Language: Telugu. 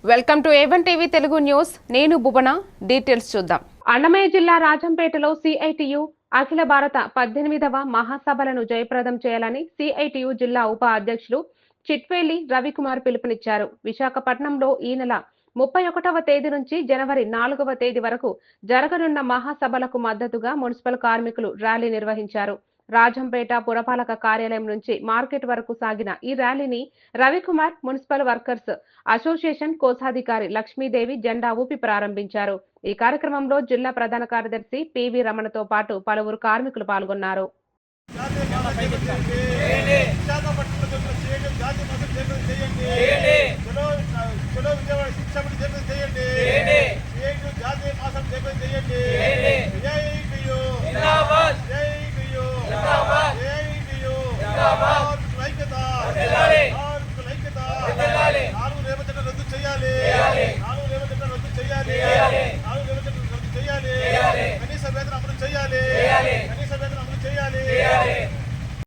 Welcome to A1 TV Telugu news. నేను భువన. డీటెయిల్స్ చూద్దాం. అన్నమయ్య జిల్లా రాజంపేటలో సిఐటియు అఖిల భారత 18వ మహాసభలను జయప్రదం చేయాలని సిఐటియు జిల్లా ఉప అధ్యక్షులు చిట్వేలి రవికుమార్ పిలుపునిచ్చారు. విశాఖపట్నంలో ఈ నెల 31వ తేదీ నుంచి జనవరి 4వ తేదీ వరకు జరగనున్న మహాసభలకు మద్దతుగా మున్సిపల్ కార్మికులు ర్యాలీ నిర్వహించారు. రాజంపేట పురపాలక కార్యాలయం నుంచి మార్కెట్ వరకు సాగిన ఈ ర్యాలీని రవికుమార్ మున్సిపల్ వర్కర్స్ అసోసియేషన్ కోశాధికారి లక్ష్మీదేవి జెండా ఊపి ప్రారంభించారు. ఈ కార్యక్రమంలో జిల్లా ప్రధాన కార్యదర్శి పివి రమణతో పాటు పలువురు కార్మికులు పాల్గొన్నారు.